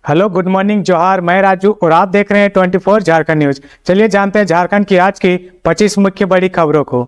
Hello, good morning, जोहार। मैं राजू और आप देख रहे हैं 24 झारखंड न्यूज। चलिए जानते हैं झारखंड की आज की 25 मुख्य बड़ी खबरों को।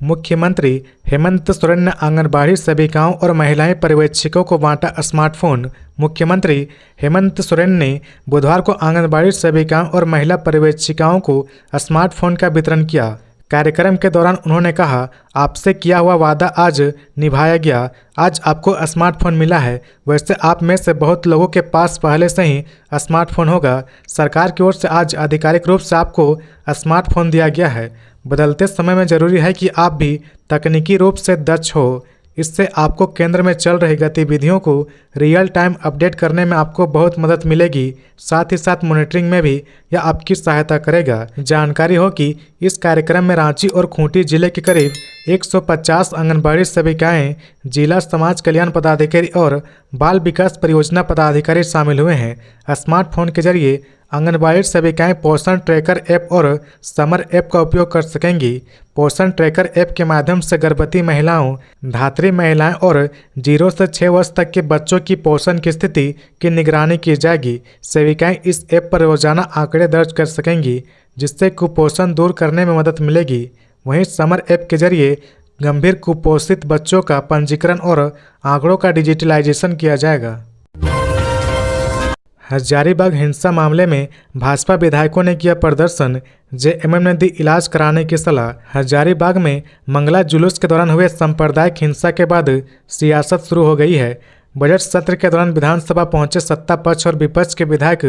मुख्यमंत्री हेमंत सोरेन ने आंगनबाड़ी सेविकाओं और महिला पर्यवेक्षकों को बांटा स्मार्टफोन। मुख्यमंत्री हेमंत सोरेन ने बुधवार को आंगनबाड़ी सेविकाओं और महिला पर्यवेक्षिकाओं को स्मार्टफोन का वितरण किया। कार्यक्रम के दौरान उन्होंने कहा, आपसे किया हुआ वादा आज निभाया गया। आज आपको स्मार्टफोन मिला है। वैसे आप में से बहुत लोगों के पास पहले से ही स्मार्टफोन होगा। सरकार की ओर से आज आधिकारिक रूप से आपको स्मार्टफोन दिया गया है। बदलते समय में जरूरी है कि आप भी तकनीकी रूप से दक्ष हो। इससे आपको केंद्र में चल रही गतिविधियों को रियल टाइम अपडेट करने में आपको बहुत मदद मिलेगी। साथ ही साथ मॉनिटरिंग में भी यह आपकी सहायता करेगा। जानकारी हो कि इस कार्यक्रम में रांची और खूंटी जिले के करीब 150 आंगनबाड़ी सेविकाएं, जिला समाज कल्याण पदाधिकारी और बाल विकास परियोजना पदाधिकारी शामिल हुए हैं। स्मार्टफोन के जरिए आंगनबाड़ी सेविकाएं पोषण ट्रैकर ऐप और समर ऐप का उपयोग कर सकेंगी। पोषण ट्रैकर ऐप के माध्यम से गर्भवती महिलाओं, धात्री महिलाएं और 0 से 6 वर्ष तक के बच्चों की पोषण की स्थिति की निगरानी की जाएगी। सेविकाएं इस ऐप पर रोजाना आंकड़े दर्ज कर सकेंगी, जिससे कुपोषण दूर करने में मदद मिलेगी। वहीं समर ऐप के जरिए गंभीर कुपोषित बच्चों का पंजीकरण और आंकड़ों का डिजिटलाइजेशन किया जाएगा। हजारीबाग हिंसा मामले में भाजपा विधायकों ने किया प्रदर्शन, जेएमएम ने दी इलाज कराने की सलाह। हजारीबाग में मंगला जुलूस के दौरान हुए सांप्रदायिक हिंसा के बाद सियासत शुरू हो गई है। बजट सत्र के दौरान विधानसभा पहुंचे सत्ता पक्ष और विपक्ष के विधायक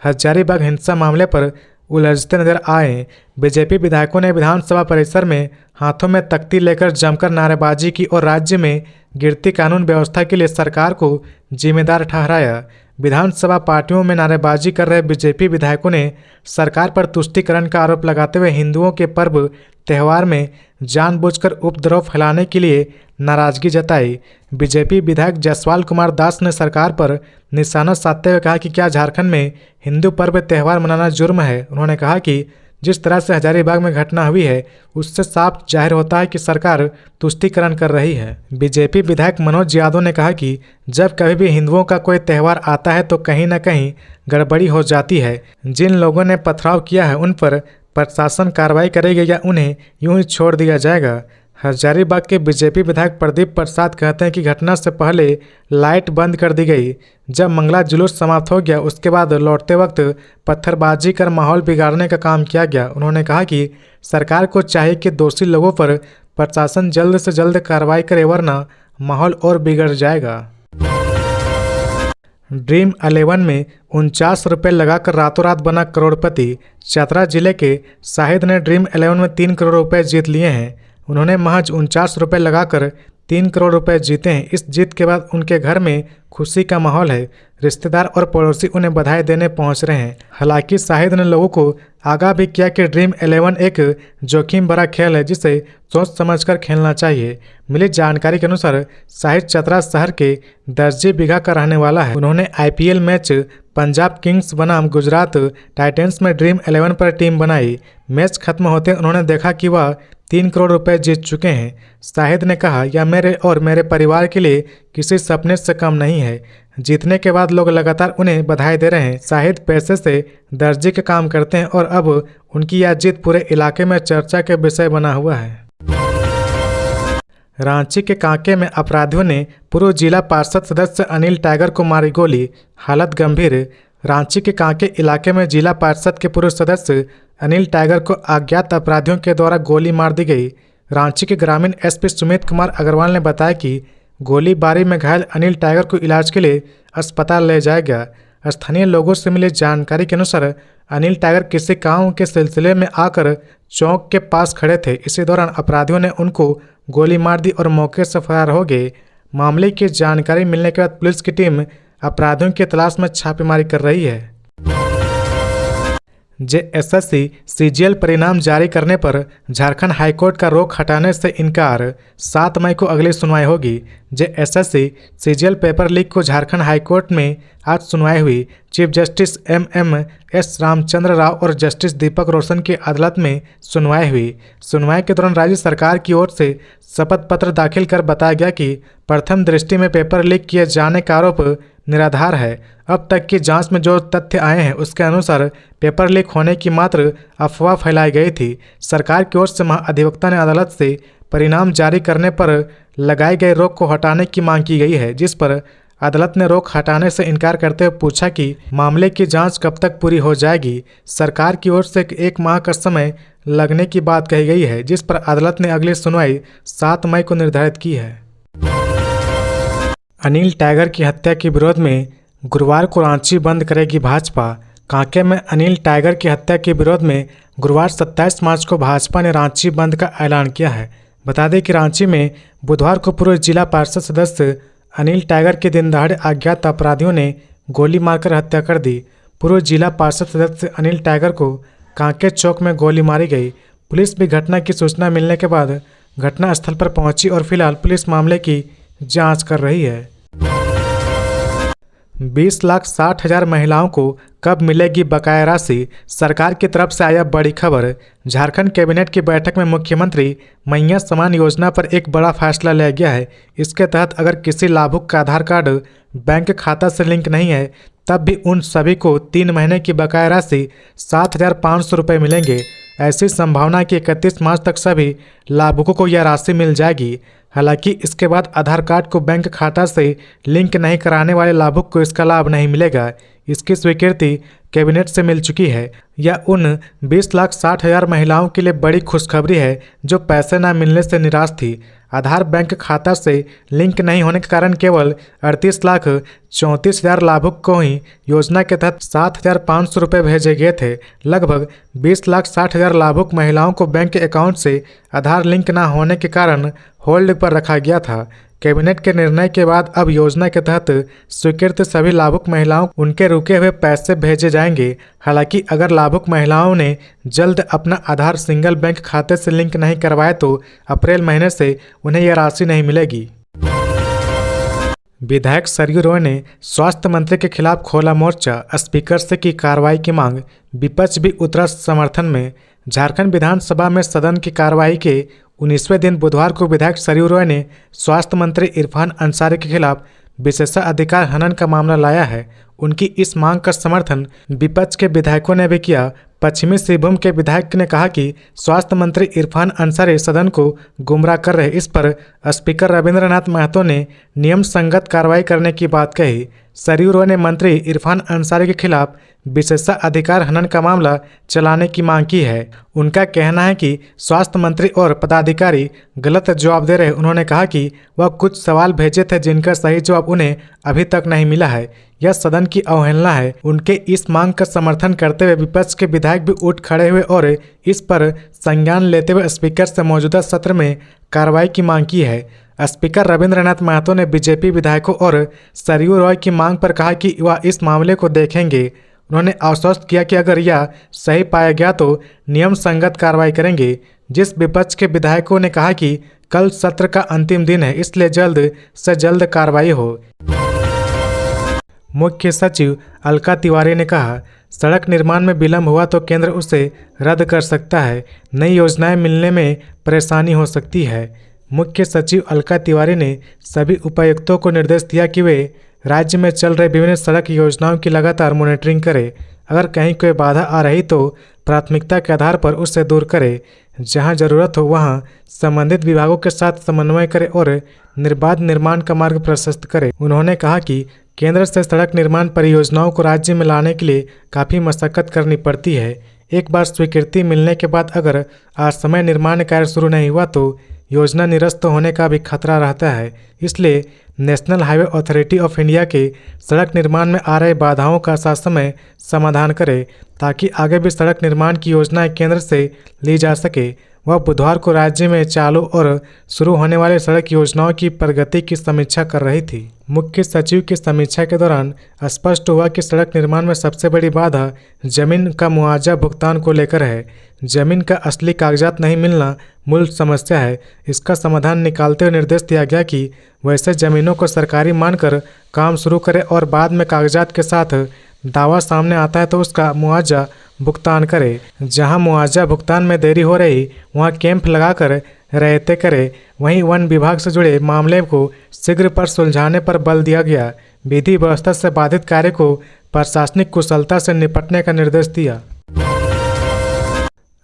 हजारीबाग हिंसा मामले पर उलझते नजर आए। बीजेपी विधायकों ने विधानसभा परिसर में हाथों में तख्ती लेकर जमकर नारेबाजी की और राज्य में गिरती कानून व्यवस्था के लिए सरकार को जिम्मेदार ठहराया। विधानसभा पार्टियों में नारेबाजी कर रहे बीजेपी विधायकों ने सरकार पर तुष्टीकरण का आरोप लगाते हुए हिंदुओं के पर्व त्यौहार में जानबूझकर उपद्रव फैलाने के लिए नाराजगी जताई। बीजेपी विधायक जसवाल कुमार दास ने सरकार पर निशाना साधते हुए कहा कि क्या झारखंड में हिंदू पर्व त्यौहार मनाना जुर्म है। उन्होंने कहा कि जिस तरह से हजारीबाग में घटना हुई है, उससे साफ जाहिर होता है कि सरकार तुष्टीकरण कर रही है। बीजेपी विधायक मनोज यादव ने कहा कि जब कभी भी हिंदुओं का कोई त्यौहार आता है तो कहीं न कहीं गड़बड़ी हो जाती है। जिन लोगों ने पथराव किया है उन पर प्रशासन कार्रवाई करेगी या उन्हें यूं ही छोड़ दिया जाएगा। हजारीबाग के बीजेपी विधायक प्रदीप प्रसाद कहते हैं कि घटना से पहले लाइट बंद कर दी गई। जब मंगला जुलूस समाप्त हो गया उसके बाद लौटते वक्त पत्थरबाजी कर माहौल बिगाड़ने का काम किया गया। उन्होंने कहा कि सरकार को चाहिए कि दोषी लोगों पर प्रशासन जल्द से जल्द कार्रवाई करे, वरना माहौल और बिगड़ जाएगा। ड्रीम 11 में 49 रुपये लगाकर रातों रात बना करोड़पति। चतरा जिले के शाहिद ने ड्रीम 11 में 3 करोड़ रुपए जीत लिए हैं। उन्होंने महज 49 रुपये लगाकर 3 करोड़ रुपए जीते हैं। इस जीत के बाद उनके घर में खुशी का माहौल है। रिश्तेदार और पड़ोसी उन्हें बधाई देने पहुंच रहे हैं। हालांकि शाहिद ने लोगों को आगाह भी किया कि ड्रीम 11 एक जोखिम भरा खेल है, जिसे सोच समझकर खेलना चाहिए। मिली जानकारी के अनुसार शाहिद चतरा शहर के दर्जी बीघा का रहने वाला है। उन्होंने आईपीएल मैच पंजाब किंग्स बनाम गुजरात टाइटंस में ड्रीम 11 पर टीम बनाई। मैच खत्म होते उन्होंने देखा कि वह 3 करोड़ रुपए जीत चुके हैं। शाहिद ने कहा, यह मेरे और मेरे परिवार के लिए किसी सपने से कम नहीं है। जीतने के बाद लोग लगातार उन्हें बधाई दे रहे हैं। शाहिद पैसे से दर्जी का काम करते हैं और अब उनकी यह जीत पूरे इलाके में चर्चा के विषय बना हुआ है। रांची के कांके में अपराधियों ने पूर्व जिला पार्षद सदस्य अनिल टाइगर को मारी गोली, हालत गंभीर। रांची के कांके इलाके में जिला पार्षद के पूर्व सदस्य अनिल टाइगर को अज्ञात अपराधियों के द्वारा गोली मार दी गई। रांची के ग्रामीण एसपी सुमित कुमार अग्रवाल ने बताया कि गोलीबारी में घायल अनिल टाइगर को इलाज के लिए अस्पताल ले जाया गया। स्थानीय लोगों से मिली जानकारी के अनुसार अनिल टाइगर किसी काम के सिलसिले में आकर चौक के पास खड़े थे। इसी दौरान अपराधियों ने उनको गोली मार दी और मौके से फरार हो गए। मामले की जानकारी मिलने के बाद पुलिस की टीम अपराधियों की तलाश में छापेमारी कर रही है। जेएसएससी सीजीएल परिणाम जारी करने पर झारखंड हाईकोर्ट का रोक हटाने से इनकार। 7 मई को अगली सुनवाई होगी। जेएसएससी सीजीएल पेपर लीक को झारखंड हाईकोर्ट में आज सुनवाई हुई। Chief justice MMS Ramchandra Rao और जस्टिस दीपक रोशन की अदालत में सुनवाई हुई। सुनवाई के दौरान राज्य सरकार की ओर से शपथ पत्र दाखिल कर बताया गया कि प्रथम दृष्टि में पेपर लीक किए जाने का आरोप निराधार है। अब तक की जांच में जो तथ्य आए हैं उसके अनुसार पेपर लीक होने की मात्र अफवाह फैलाई गई थी। सरकार की ओर से महाधिवक्ता ने अदालत से परिणाम जारी करने पर लगाई गई रोक को हटाने की मांग की गई है, जिस पर अदालत ने रोक हटाने से इनकार करते हुए पूछा कि मामले की जांच कब तक पूरी हो जाएगी। सरकार की ओर से 1 माह का समय लगने की बात कही गई है, जिस पर अदालत ने अगली सुनवाई 7 मई को निर्धारित की है। अनिल टाइगर की हत्या के विरोध में गुरुवार को रांची बंद करेगी भाजपा। कांके में अनिल टाइगर की हत्या के विरोध में गुरुवार 27 मार्च को भाजपा ने रांची बंद का ऐलान किया है। बता दें कि रांची में बुधवार को पूर्व जिला पार्षद सदस्य अनिल टाइगर के दिन दहाड़े अज्ञात अपराधियों ने गोली मारकर हत्या कर दी। पूर्व जिला पार्षद सदस्य अनिल टाइगर को कांके चौक में गोली मारी गई। पुलिस भी घटना की सूचना मिलने के बाद घटनास्थल पर पहुंची और फिलहाल पुलिस मामले की जांच कर रही है। 20,60,000 महिलाओं को कब मिलेगी बकाया राशि? सरकार की तरफ से आया बड़ी खबर। झारखंड कैबिनेट की बैठक में मुख्यमंत्री मैया समान योजना पर एक बड़ा फैसला लिया गया है। इसके तहत अगर किसी लाभुक का आधार कार्ड बैंक खाता से लिंक नहीं है तब भी उन सभी को 3 महीने की बकाया राशि 7,500 रुपये मिलेंगे। ऐसी संभावना कि 31 मार्च तक सभी लाभुकों को यह राशि मिल जाएगी। हालांकि इसके बाद आधार कार्ड को बैंक खाता से लिंक नहीं कराने वाले लाभुक को इसका लाभ नहीं मिलेगा। इसकी स्वीकृति कैबिनेट से मिल चुकी है। यह उन 20,60,000 महिलाओं के लिए बड़ी खुशखबरी है जो पैसे न मिलने से निराश थी। आधार बैंक खाता से लिंक नहीं होने के कारण केवल 38,34,000 लाभुक को ही योजना के तहत 7,500 रुपये भेजे गए थे। लगभग 20,60,000 लाभुक महिलाओं को बैंक अकाउंट से आधार लिंक न होने के कारण होल्ड पर रखा गया था। कैबिनेट के निर्णय के बाद अब योजना के तहत स्वीकृत सभी लाभुक महिलाओं को उनके रुके हुए पैसे भेजे जाएंगे। हालांकि अगर लाभुक महिलाओं ने जल्द अपना आधार सिंगल बैंक खाते से लिंक नहीं करवाए तो अप्रैल महीने से उन्हें यह राशि नहीं मिलेगी। विधायक सरयू रॉय ने स्वास्थ्य मंत्री के खिलाफ खोला मोर्चा। स्पीकर से की कार्रवाई की मांग। विपक्ष भी उतरा समर्थन में। झारखंड विधानसभा में सदन की कार्रवाई के 19वें दिन बुधवार को विधायक सरयू रॉय ने स्वास्थ्य मंत्री इरफान अंसारी के खिलाफ विशेषाधिकार हनन का मामला लाया है। उनकी इस मांग का समर्थन विपक्ष के विधायकों ने भी किया। पश्चिमी सिंहभूम के विधायक ने कहा कि स्वास्थ्य मंत्री इरफान अंसारी सदन को गुमराह कर रहे। इस पर स्पीकर रविंद्रनाथ महतो ने नियम संगत कार्रवाई करने की बात कही। सरयू रॉय ने मंत्री इरफान अंसारी के खिलाफ विशेषाधिकार हनन का मामला चलाने की मांग की है। उनका कहना है कि स्वास्थ्य मंत्री और पदाधिकारी गलत जवाब दे रहे। उन्होंने कहा कि वह कुछ सवाल भेजे थे जिनका सही जवाब उन्हें अभी तक नहीं मिला है। यह सदन की अवहेलना है। उनके इस मांग का समर्थन करते हुए विपक्ष के विधायक भी उठ खड़े हुए और इस पर संज्ञान लेते हुए स्पीकर से मौजूदा सत्र में कार्रवाई की मांग की है। स्पीकर रविंद्रनाथ महतो ने बीजेपी विधायकों और सरयू रॉय की मांग पर कहा कि वह इस मामले को देखेंगे। उन्होंने आश्वस्त किया कि अगर यह सही पाया गया तो नियम संगत कार्रवाई करेंगे। जिस विपक्ष के विधायकों ने कहा कि कल सत्र का अंतिम दिन है, इसलिए जल्द से जल्द कार्रवाई हो। मुख्य सचिव अलका तिवारी ने कहा, सड़क निर्माण में विलंब हुआ तो केंद्र उसे रद्द कर सकता है। नई योजनाएं मिलने में परेशानी हो सकती है। मुख्य सचिव अलका तिवारी ने सभी उपायुक्तों को निर्देश दिया कि वे राज्य में चल रहे विभिन्न सड़क योजनाओं की लगातार मॉनिटरिंग करें। अगर कहीं कोई बाधा आ रही तो प्राथमिकता के आधार पर उससे दूर करें। जहां जरूरत हो वहां संबंधित विभागों के साथ समन्वय करें और निर्बाध निर्माण का मार्ग प्रशस्त करें। उन्होंने कहा कि केंद्र से सड़क निर्माण परियोजनाओं को राज्य में लाने के लिए काफ़ी मशक्कत करनी पड़ती है। एक बार स्वीकृति मिलने के बाद अगर आज समय निर्माण कार्य शुरू नहीं हुआ तो योजना निरस्त होने का भी खतरा रहता है। इसलिए national highway authority of India के सड़क निर्माण में आ रही बाधाओं का समय समाधान करे ताकि आगे भी सड़क निर्माण की योजनाएं केंद्र से ली जा सके। वह बुधवार को राज्य में चालू और शुरू होने वाले सड़क योजनाओं की प्रगति की समीक्षा कर रही थी। मुख्य सचिव की समीक्षा के दौरान स्पष्ट हुआ कि सड़क निर्माण में सबसे बड़ी बाधा जमीन का मुआवजा भुगतान को लेकर है। जमीन का असली कागजात नहीं मिलना मूल समस्या है। इसका समाधान निकालते हुए निर्देश दिया गया कि वैसे जमीनों को सरकारी मानकर काम शुरू करें और बाद में कागजात के साथ दावा सामने आता है तो उसका मुआवजा भुगतान करे। जहां मुआवजा भुगतान में देरी हो रही वहां कैंप लगाकर रहते करे। वहीं वन विभाग से जुड़े मामले को शीघ्र पर सुलझाने पर बल दिया गया। विधि व्यवस्था से बाधित कार्य को प्रशासनिक कुशलता से निपटने का निर्देश दिया।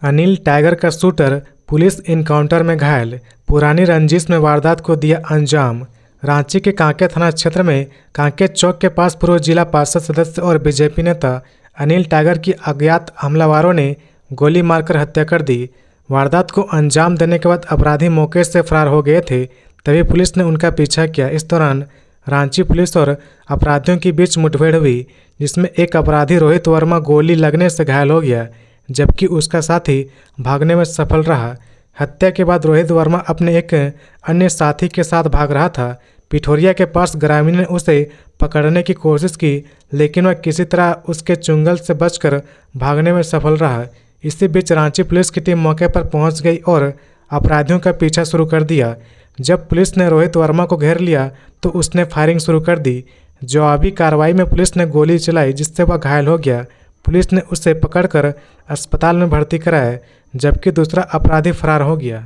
अनिल टाइगर का शूटर पुलिस इनकाउंटर में घायल, पुरानी रंजिश में वारदात को दिया अंजाम। रांची के कांके थाना क्षेत्र में कांके चौक के पास पूर्व जिला पार्षद सदस्य और बीजेपी नेता अनिल टाइगर की अज्ञात हमलावरों ने गोली मारकर हत्या कर दी। वारदात को अंजाम देने के बाद अपराधी मौके से फरार हो गए थे, तभी पुलिस ने उनका पीछा किया। इस दौरान रांची पुलिस और अपराधियों के बीच मुठभेड़ हुई, जिसमें एक अपराधी रोहित वर्मा गोली लगने से घायल हो गया, जबकि उसका साथी भागने में सफल रहा। हत्या के बाद रोहित वर्मा अपने एक अन्य साथी के साथ भाग रहा था। पिठोरिया के पास ग्रामीण ने उसे पकड़ने की कोशिश की, लेकिन वह किसी तरह उसके चुंगल से बचकर भागने में सफल रहा। इसी बीच रांची पुलिस की टीम मौके पर पहुंच गई और अपराधियों का पीछा शुरू कर दिया। जब पुलिस ने रोहित वर्मा को घेर लिया तो उसने फायरिंग शुरू कर दी। जवाबी कार्रवाई में पुलिस ने गोली चलाई, जिससे वह घायल हो गया। पुलिस ने उसे पकड़कर अस्पताल में भर्ती कराया, जबकि दूसरा अपराधी फरार हो गया।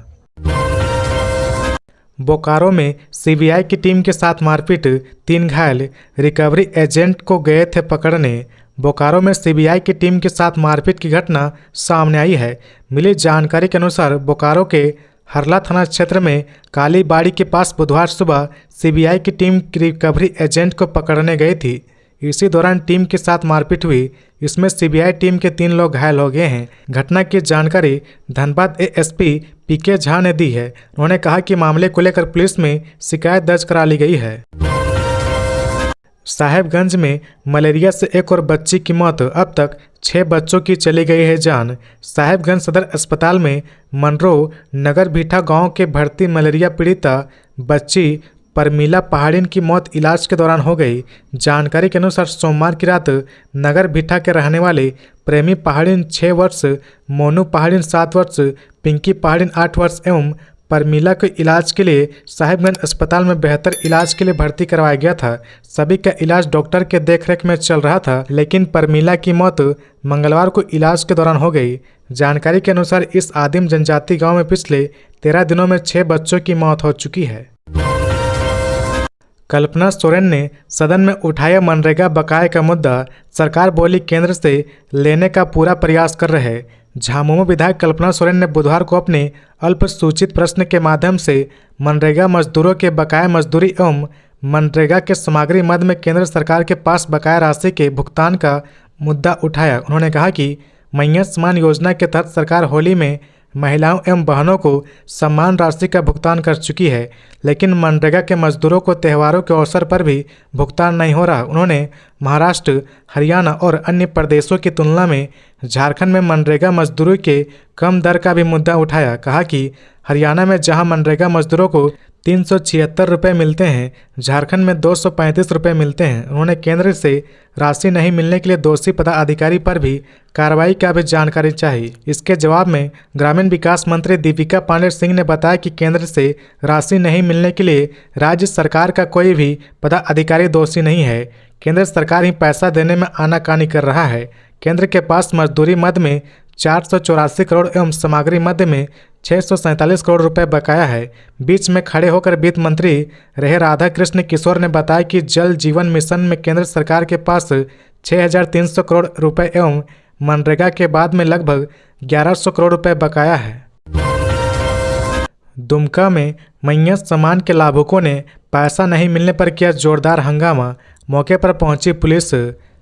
बोकारो में सीबीआई की टीम के साथ मारपीट, 3 घायल, रिकवरी एजेंट को गए थे पकड़ने। बोकारो में सीबीआई की टीम के साथ मारपीट की घटना सामने आई है। मिली जानकारी के अनुसार बोकारो के हरला थाना क्षेत्र में काली बाड़ी के पास बुधवार सुबह सीबीआई की टीम रिकवरी एजेंट को पकड़ने गई थी। इसी दौरान टीम के साथ मारपीट हुई। इसमें सीबीआई टीम के 3 लोग घायल हो गए हैं। घटना की जानकारी धनबाद एएसपी पीके झा ने दी है। उन्होंने कहा कि मामले को लेकर पुलिस में शिकायत दर्ज करा ली गई है। साहेबगंज में मलेरिया से एक और बच्ची की मौत, अब तक 6 बच्चों की चली गई है जान। साहेबगंज सदर अस्पताल में मनरो नगर भीठा गांव के भर्ती मलेरिया पीड़िता बच्ची परमीला पहाड़िन की मौत इलाज के दौरान हो गई। जानकारी के अनुसार सोमवार की रात नगर भीठा के रहने वाले प्रेमी पहाड़िन 6 वर्ष, मोनू पहाड़िन 7 वर्ष, पिंकी पहाड़िन 8 वर्ष एवं परमीला को इलाज के लिए साहिबगंज अस्पताल में बेहतर इलाज के लिए भर्ती करवाया गया था। सभी का इलाज डॉक्टर के देखरेख में चल रहा था, लेकिन परमीला की मौत मंगलवार को इलाज के दौरान हो गई। जानकारी के अनुसार इस आदिम जनजाति गांव में पिछले 13 दिनों में 6 बच्चों की मौत हो चुकी है। कल्पना सोरेन ने सदन में उठाया मनरेगा बकाये का मुद्दा। सरकार बोली केंद्र से लेने का पूरा प्रयास कर रहे। झामुमो विधायक कल्पना सोरेन ने बुधवार को अपने अल्पसूचित प्रश्न के माध्यम से मनरेगा मजदूरों के बकाया मजदूरी एवं मनरेगा के सामग्री मद में केंद्र सरकार के पास बकाया राशि के भुगतान का मुद्दा उठाया। उन्होंने कहा कि मैया सम्मान योजना के तहत सरकार होली में महिलाओं एवं बहनों को सम्मान राशि का भुगतान कर चुकी है, लेकिन मनरेगा के मजदूरों को त्योहारों के अवसर पर भी भुगतान नहीं हो रहा। उन्होंने महाराष्ट्र, हरियाणा और अन्य प्रदेशों की तुलना में झारखंड में मनरेगा मजदूरों के कम दर का भी मुद्दा उठाया। कहा कि हरियाणा में जहां मनरेगा मजदूरों को 376 रुपये मिलते हैं, झारखंड में 235 रुपये मिलते हैं। उन्होंने केंद्र से राशि नहीं मिलने के लिए दोषी पदाधिकारी पर भी कार्रवाई का भी जानकारी चाहिए। इसके जवाब में ग्रामीण विकास मंत्री दीपिका पांडे सिंह ने बताया कि केंद्र से राशि नहीं मिलने के लिए राज्य सरकार का कोई भी पदाधिकारी दोषी नहीं है। केंद्र सरकार ही पैसा देने में आनाकानी कर रहा है। केंद्र के पास मजदूरी मद में 484 करोड़ एवं सामग्री मद में 647 करोड़ रुपए बकाया है। बीच में खड़े होकर वित्त मंत्री रहे राधा कृष्ण किशोर ने बताया कि जल जीवन मिशन में केंद्र सरकार के पास 6,300 करोड़ रुपए एवं मनरेगा के बाद में लगभग 1,100 करोड़ रुपए बकाया है। दुमका में मैया सम्मान के लाभुकों ने पैसा नहीं मिलने पर किया जोरदार हंगामा। मौके पर पहुंची पुलिस।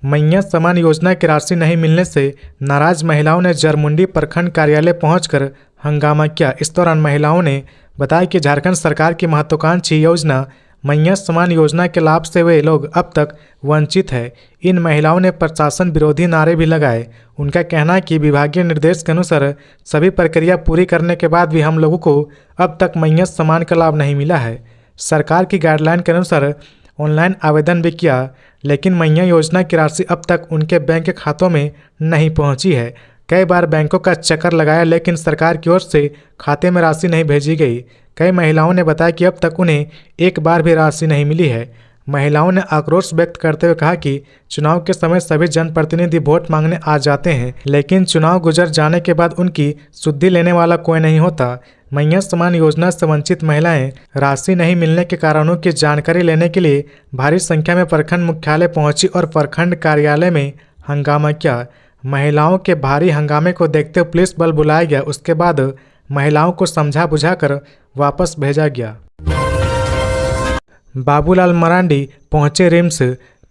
मैया सम्मान योजना की राशि नहीं मिलने से नाराज महिलाओं ने जरमुंडी प्रखंड कार्यालय पहुंचकर हंगामा किया। इस दौरान महिलाओं ने बताया कि झारखंड सरकार की महत्वाकांक्षी योजना मैया सम्मान योजना के लाभ से वे लोग अब तक वंचित है। इन महिलाओं ने प्रशासन विरोधी नारे भी लगाए। उनका कहना है कि विभागीय निर्देश के अनुसार सभी प्रक्रिया पूरी करने के बाद भी हम लोगों को अब तक मैया सम्मान का लाभ नहीं मिला है। सरकार की गाइडलाइन के अनुसार ऑनलाइन आवेदन भी किया, लेकिन मैया योजना की राशि अब तक उनके बैंक के खातों में नहीं पहुंची है। कई बार बैंकों का चक्कर लगाया, लेकिन सरकार की ओर से खाते में राशि नहीं भेजी गई। कई महिलाओं ने बताया कि अब तक उन्हें एक बार भी राशि नहीं मिली है। महिलाओं ने आक्रोश व्यक्त करते हुए कहा कि चुनाव के समय सभी जनप्रतिनिधि वोट मांगने आ जाते हैं, लेकिन चुनाव गुजर जाने के बाद उनकी सुधि लेने वाला कोई नहीं होता। मैया समान योजना से वंचित महिलाएं राशि नहीं मिलने के कारणों की जानकारी लेने के लिए भारी संख्या में प्रखंड मुख्यालय पहुंची और प्रखंड कार्यालय में हंगामा किया। महिलाओं के भारी हंगामे को देखते हुए पुलिस बल बुलाया गया। उसके बाद महिलाओं को समझा बुझाकर वापस भेजा गया। बाबूलाल मरांडी पहुंचे रिम्स,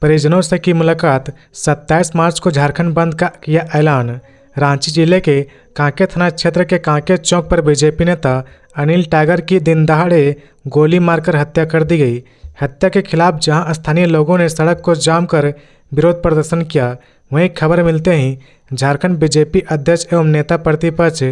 परिजनों से की मुलाकात। 27 मार्च को झारखंड बंद का किया ऐलान। रांची जिले के कांके थाना क्षेत्र के कांके चौक पर बीजेपी नेता अनिल टाइगर की दिन दहाड़े गोली मारकर हत्या कर दी गई। हत्या के खिलाफ जहां स्थानीय लोगों ने सड़क को जाम कर विरोध प्रदर्शन किया, वहीं खबर मिलते ही झारखंड बीजेपी अध्यक्ष एवं नेता प्रतिपक्ष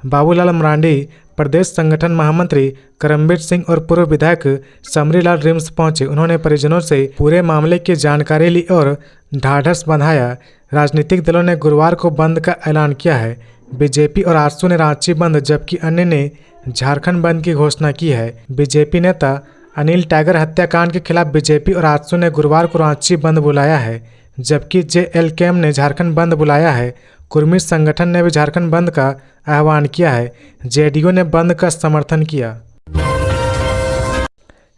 बाबूलाल मरांडी, प्रदेश संगठन महामंत्री करमबीर सिंह और पूर्व विधायक समरीलाल रिम्स पहुंचे। उन्होंने परिजनों से पूरे मामले की जानकारी ली और ढाढ़स बंधाया। राजनीतिक दलों ने गुरुवार को बंद का ऐलान किया है। बीजेपी और आजसू ने रांची बंद, जबकि अन्य ने झारखंड बंद की घोषणा की है। बीजेपी नेता अनिल टाइगर हत्याकांड के खिलाफ बीजेपी और आजसू ने गुरुवार को रांची बंद बुलाया है, जबकि JLKM ने झारखंड बंद बुलाया है। कुर्मी संगठन ने भी झारखंड बंद का आह्वान किया है। JDU ने बंद का समर्थन किया।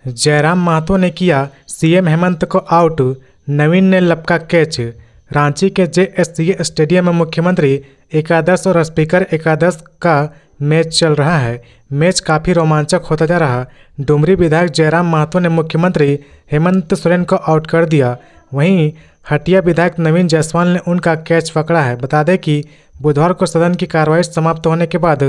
जयराम महतो ने किया CM हेमंत को आउट, नवीन ने लपका कैच। रांची के JSCA स्टेडियम में मुख्यमंत्री एकादश और स्पीकर एकादश का मैच चल रहा है। मैच काफ़ी रोमांचक होता जा रहा। डुमरी विधायक जयराम महतो ने मुख्यमंत्री हेमंत सोरेन को आउट कर दिया। वहीं हटिया विधायक नवीन जायसवाल ने उनका कैच पकड़ा है। बता दें कि बुधवार को सदन की कार्रवाई समाप्त होने के बाद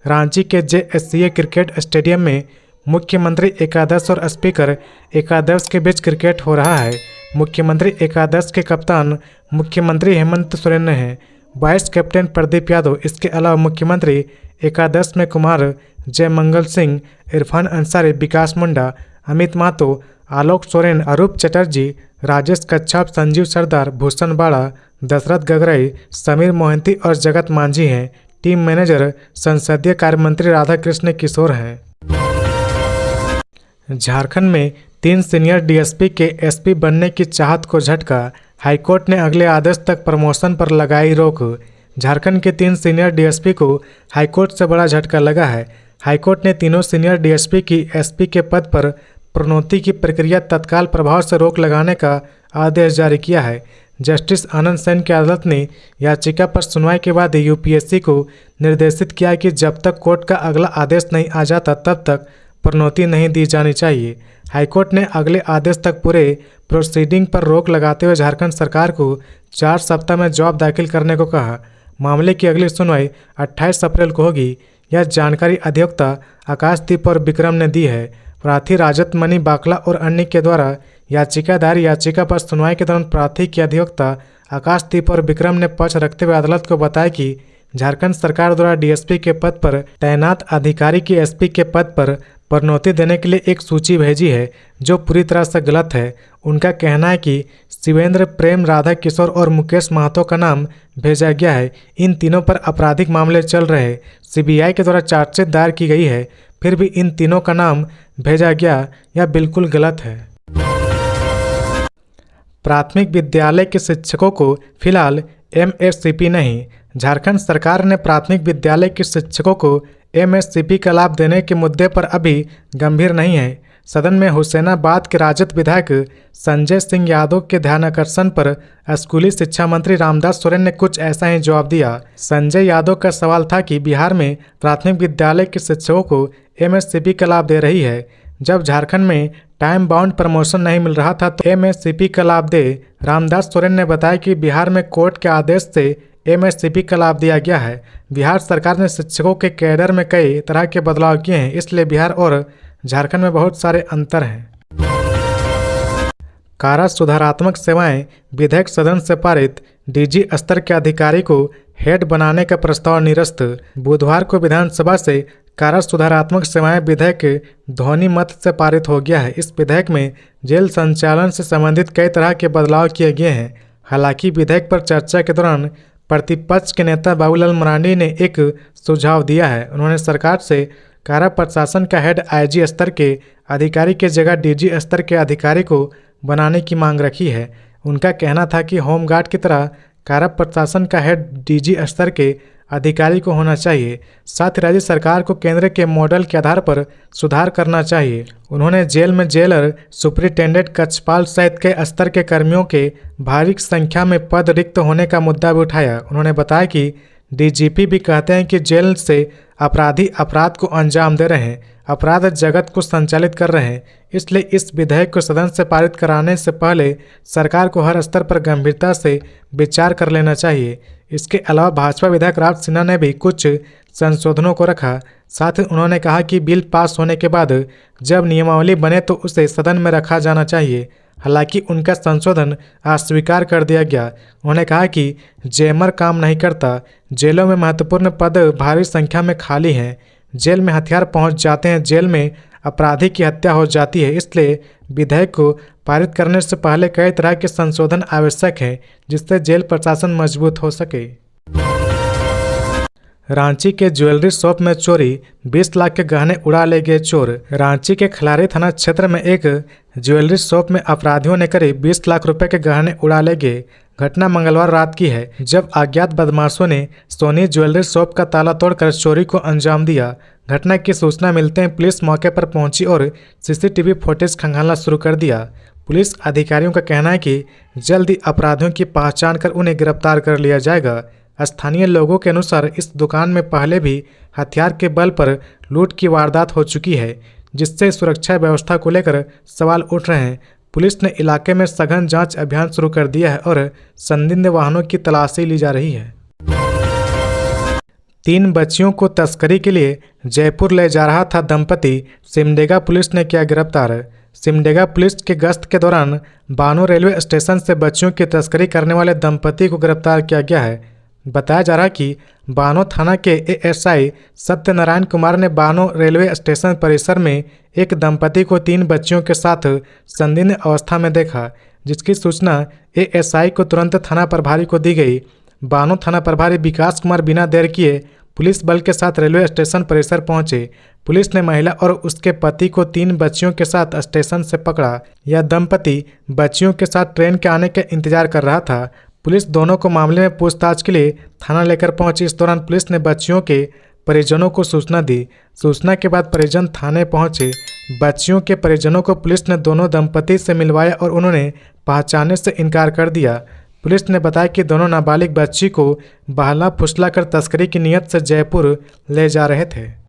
रांची के JSCA क्रिकेट स्टेडियम में मुख्यमंत्री एकादश और स्पीकर एकादश के बीच क्रिकेट हो रहा है। मुख्यमंत्री एकादश के कप्तान मुख्यमंत्री हेमंत सोरेन हैं। वाइस कैप्टन प्रदीप यादव, इसके अलावा मुख्यमंत्री एकादश में कुमार जयमंगल सिंह, इरफान अंसारी, विकास मुंडा, अमित महतो, आलोक सोरेन, अरूप चटर्जी, राजेश कच्छप, संजीव सरदार, भूषण बाड़ा, दशरथ गगरई, समीर मोहंती और जगत मांझी हैं। टीम मैनेजर संसदीय कार्य मंत्री राधाकृष्ण किशोर हैं। झारखंड में 3 सीनियर DSP के SP बनने की चाहत को झटका। हाईकोर्ट ने अगले आदेश तक प्रमोशन पर लगाई रोक। झारखंड के 3 सीनियर DSP को हाईकोर्ट से बड़ा झटका लगा है। हाईकोर्ट ने तीनों सीनियर DSP की SP के पद पर प्रोन्नति की प्रक्रिया तत्काल प्रभाव से रोक लगाने का आदेश जारी किया है। जस्टिस आनंद सेन की अदालत ने याचिका पर सुनवाई के बाद UPSC को निर्देशित किया कि जब तक कोर्ट का अगला आदेश नहीं आ जाता तब तक प्रोन्नति नहीं दी जानी चाहिए। हाईकोर्ट ने अगले आदेश तक पूरे प्रोसीडिंग पर रोक लगाते हुए झारखंड सरकार को 4 सप्ताह में जवाब दाखिल करने को कहा। मामले की अगली सुनवाई 28 अप्रैल को होगी। यह जानकारी अधिवक्ता आकाशदीप और विक्रम ने दी है। प्रार्थी राजत मणि बाकला और अन्य के द्वारा याचिका दायर याचिका पर सुनवाई के दौरान प्रार्थी के अधिवक्ता आकाशदीप और विक्रम ने पक्ष रखते हुए अदालत को बताया कि झारखंड सरकार द्वारा DSP के पद पर तैनात अधिकारी की SP के पद पर प्रोन्नति देने के लिए एक सूची भेजी है, जो पूरी तरह से गलत है। उनका कहना है कि शिवेंद्र, प्रेम, राधा किशोर और मुकेश महतो का नाम भेजा गया है। इन तीनों पर आपराधिक मामले चल रहे हैं। CBI के द्वारा चार्जशीट दायर की गई है, फिर भी इन तीनों का नाम भेजा गया, यह बिल्कुल गलत है। प्राथमिक विद्यालय के शिक्षकों को फिलहाल MSCP नहीं। झारखंड सरकार ने प्राथमिक विद्यालय के शिक्षकों को MSCP का लाभ देने के मुद्दे पर अभी गंभीर नहीं है। सदन में हुसैनाबाद के राजद विधायक संजय सिंह यादव के ध्यानाकर्षण पर स्कूली शिक्षा मंत्री रामदास सोरेन ने कुछ ऐसा ही जवाब दिया। संजय यादव का सवाल था कि बिहार में प्राथमिक विद्यालय के शिक्षकों को MSCP का लाभ दे रही है, जब झारखंड में टाइम बाउंड प्रमोशन नहीं मिल रहा था तो MSCP का लाभ दे। रामदास सोरेन ने बताया कि बिहार में कोर्ट के आदेश से MSCP का लाभ दिया गया है। बिहार सरकार ने शिक्षकों के कैडर में कई तरह के बदलाव किए हैं, इसलिए बिहार और झारखंड में बहुत सारे अंतर हैं। कारा सुधारात्मक सेवाएं विधेयक सदन से पारित। DG स्तर के अधिकारी को हेड बनाने का प्रस्ताव निरस्त। बुधवार को विधानसभा से कारा सुधारात्मक सेवाएं विधेयक ध्वनि मत से पारित हो गया है। इस विधेयक में जेल संचालन से संबंधित कई तरह के बदलाव किए गए हैं। हालांकि विधेयक पर चर्चा के दौरान प्रतिपक्ष के नेता बाबूलाल मरांडी ने एक सुझाव दिया है। उन्होंने सरकार से कारा प्रशासन का हेड IG स्तर के अधिकारी की जगह DG स्तर के अधिकारी को बनाने की मांग रखी है। उनका कहना था कि होमगार्ड की तरह कारा प्रशासन का हेड डीजी स्तर के अधिकारी को होना चाहिए। साथ ही राज्य सरकार को केंद्र के मॉडल के आधार पर सुधार करना चाहिए। उन्होंने जेल में जेलर, सुपरिटेंडेंट, कक्षपाल सहित के स्तर के कर्मियों के भारी संख्या में पद रिक्त होने का मुद्दा भी उठाया। उन्होंने बताया कि डीजीपी भी कहते हैं कि जेल से अपराधी अपराध को अंजाम दे रहे हैं, अपराध जगत को संचालित कर रहे हैं। इसलिए इस विधेयक को सदन से पारित कराने से पहले सरकार को हर स्तर पर गंभीरता से विचार कर लेना चाहिए। इसके अलावा भाजपा विधायक राज सिन्हा ने भी कुछ संशोधनों को रखा। साथ ही उन्होंने कहा कि बिल पास होने के बाद जब नियमावली बने तो उसे सदन में रखा जाना चाहिए। हालांकि उनका संशोधन अस्वीकार कर दिया गया। उन्होंने कहा कि जैमर काम नहीं करता, जेलों में महत्वपूर्ण पद भारी संख्या में खाली हैं, जेल में हथियार पहुंच जाते हैं, जेल में अपराधी की हत्या हो जाती है। इसलिए विधेयक को पारित करने से पहले कई तरह के संशोधन आवश्यक हैं जिससे जेल प्रशासन मजबूत हो सके। रांची के ज्वेलरी शॉप में चोरी, 20 लाख के गहने उड़ा ले गए चोर। रांची के खिलाड़ी थाना क्षेत्र में एक ज्वेलरी शॉप में अपराधियों ने करीब 20 लाख रुपए के गहने उड़ा ले गए। घटना मंगलवार रात की है, जब अज्ञात बदमाशों ने सोनी ज्वेलरी शॉप का ताला तोड़कर चोरी को अंजाम दिया। घटना की सूचना मिलते ही पुलिस मौके पर पहुंची और सीसीटीवी फुटेज खंगालना शुरू कर दिया। पुलिस अधिकारियों का कहना है कि जल्द ही अपराधियों की पहचान कर उन्हें गिरफ्तार कर लिया जाएगा। स्थानीय लोगों के अनुसार इस दुकान में पहले भी हथियार के बल पर लूट की वारदात हो चुकी है, जिससे सुरक्षा व्यवस्था को लेकर सवाल उठ रहे हैं। पुलिस ने इलाके में सघन जांच अभियान शुरू कर दिया है और संदिग्ध वाहनों की तलाशी ली जा रही है। 3 बच्चियों को तस्करी के लिए जयपुर ले जा रहा था दंपति, सिमडेगा पुलिस ने किया गिरफ्तार। सिमडेगा पुलिस के गश्त के दौरान बानो रेलवे स्टेशन से बच्चियों की तस्करी करने वाले दंपति को गिरफ्तार किया गया है। बताया जा रहा है कि बानो थाना के एएसआई सत्यनारायण कुमार ने बानो रेलवे स्टेशन परिसर में एक दंपति को 3 बच्चियों के साथ संदिग्ध अवस्था में देखा, जिसकी सूचना एएसआई को तुरंत थाना प्रभारी को दी गई। बानो थाना प्रभारी विकास कुमार बिना देर किए पुलिस बल के साथ रेलवे स्टेशन परिसर पहुंचे। पुलिस ने महिला और उसके पति को 3 बच्चियों के साथ स्टेशन से पकड़ा। यह दंपति बच्चियों के साथ ट्रेन के आने का इंतजार कर रहा था। पुलिस दोनों को मामले में पूछताछ के लिए थाना लेकर पहुंची। इस दौरान पुलिस ने बच्चियों के परिजनों को सूचना दी। सूचना के बाद परिजन थाने पहुंचे। बच्चियों के परिजनों को पुलिस ने दोनों दंपति से मिलवाया और उन्होंने पहचानने से इनकार कर दिया। पुलिस ने बताया कि दोनों नाबालिग बच्ची को बहला फुसला कर तस्करी की नीयत से जयपुर ले जा रहे थे।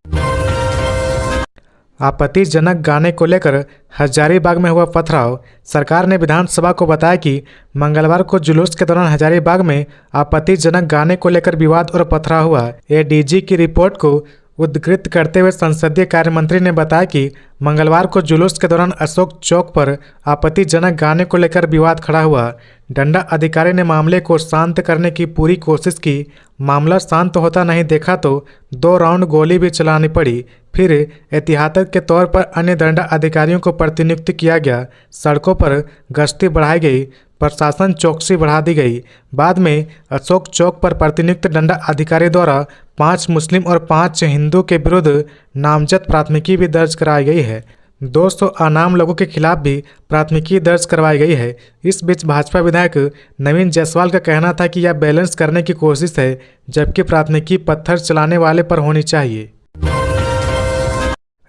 आपत्तिजनक गाने को लेकर हजारीबाग में हुआ पथराव। सरकार ने विधानसभा को बताया कि मंगलवार को जुलूस के दौरान हजारीबाग में आपत्तिजनक गाने को लेकर विवाद और पथराव हुआ। एडीजी की रिपोर्ट को उद्धृत करते हुए संसदीय कार्य मंत्री ने बताया कि मंगलवार को जुलूस के दौरान अशोक चौक पर आपत्तिजनक गाने को लेकर विवाद खड़ा हुआ। डंडा अधिकारी ने मामले को शांत करने की पूरी कोशिश की। मामला शांत होता नहीं देखा तो 2 राउंड गोली भी चलानी पड़ी। फिर एहतियात के तौर पर अन्य डंडा अधिकारियों को प्रतिनियुक्त किया गया। सड़कों पर गश्ती बढ़ाई गई, प्रशासन चौकसी बढ़ा दी गई। बाद में अशोक चौक पर प्रतिनियुक्त डंडा अधिकारी द्वारा 5 मुस्लिम और 5 हिंदू के विरुद्ध नामजद प्राथमिकी भी दर्ज कराई गई है। 200 अनाम लोगों के खिलाफ भी प्राथमिकी दर्ज करवाई गई है। इस बीच भाजपा विधायक नवीन जायसवाल का कहना था कि यह बैलेंस करने की कोशिश है, जबकि प्राथमिकी पत्थर चलाने वाले पर होनी चाहिए।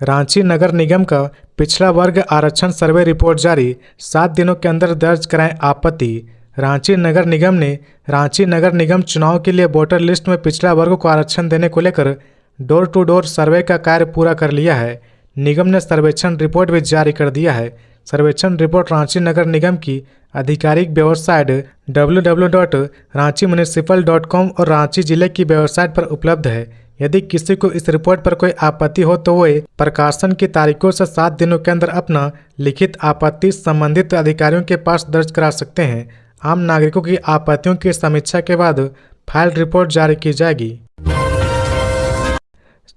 रांची नगर निगम का पिछड़ा वर्ग आरक्षण सर्वे रिपोर्ट जारी, 7 दिनों के अंदर दर्ज कराएं आपत्ति। रांची नगर निगम ने रांची नगर निगम चुनाव के लिए वोटर लिस्ट में पिछड़ा वर्ग को आरक्षण देने को लेकर डोर टू डोर सर्वे का कार्य पूरा कर लिया है। निगम ने सर्वेक्षण रिपोर्ट भी जारी कर दिया है। सर्वेक्षण रिपोर्ट रांची नगर निगम की आधिकारिक वेबसाइट www.ranchimunicipal.com और रांची जिले की वेबसाइट पर उपलब्ध है। यदि किसी को इस रिपोर्ट पर कोई आपत्ति हो तो वे प्रकाशन की तारीखों से 7 दिनों के अंदर अपना लिखित आपत्ति संबंधित अधिकारियों के पास दर्ज करा सकते हैं। आम नागरिकों की आपत्तियों की समीक्षा के बाद फाइल रिपोर्ट जारी की जाएगी।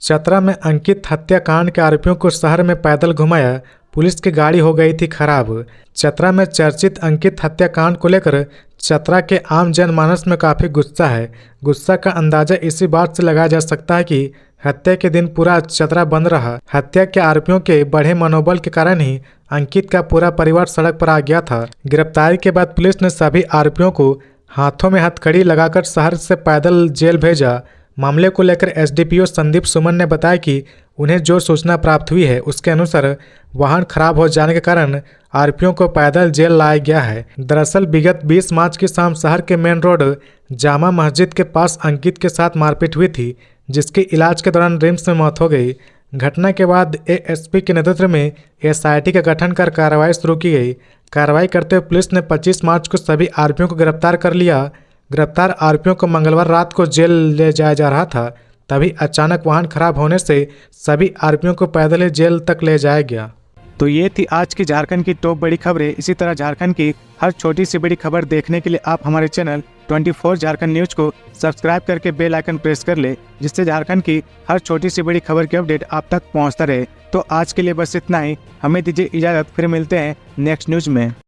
चतरा में अंकित हत्याकांड के आरोपियों को शहर में पैदल घुमाया, पुलिस की गाड़ी हो गई थी खराब। चतरा में चर्चित अंकित हत्याकांड को लेकर चतरा के आम जनमानस में काफ़ी गुस्सा है। गुस्सा का अंदाजा इसी बात से लगाया जा सकता है कि हत्या के दिन पूरा चतरा बंद रहा। हत्या के आरोपियों के बढ़े मनोबल के कारण ही अंकित का पूरा परिवार सड़क पर आ गया था। गिरफ्तारी के बाद पुलिस ने सभी आरोपियों को हाथों में हथकड़ी लगाकर शहर से पैदल जेल भेजा। मामले को लेकर एसडीपीओ संदीप सुमन ने बताया कि उन्हें जो सूचना प्राप्त हुई है उसके अनुसार वाहन खराब हो जाने के कारण आरोपियों को पैदल जेल लाया गया है। दरअसल विगत 20 मार्च की शाम शहर के मेन रोड जामा मस्जिद के पास अंकित के साथ मारपीट हुई थी, जिसके इलाज के दौरान रिम्स में मौत हो गई। घटना के बाद एएसपी के नेतृत्व में एसआईटी का गठन कर कार्रवाई शुरू की गई। कार्रवाई करते हुए पुलिस ने 25 मार्च को सभी आरोपियों को गिरफ्तार कर लिया। गिरफ्तार आरोपियों को मंगलवार रात को जेल ले जाया जा रहा था, तभी अचानक वाहन खराब होने से सभी आरोपियों को पैदल ही जेल तक ले जाया गया। तो ये थी आज की झारखंड की टॉप बड़ी खबरें। इसी तरह झारखंड की हर छोटी सी बड़ी खबर देखने के लिए आप हमारे चैनल 24 झारखंड न्यूज को सब्सक्राइब करके बेल आइकन प्रेस कर ले, जिससे झारखंड की हर छोटी सी बड़ी खबर की अपडेट आप तक पहुंचता रहे। तो आज के लिए बस इतना ही, हमें दीजिए इजाजत, फिर मिलते हैं नेक्स्ट न्यूज में।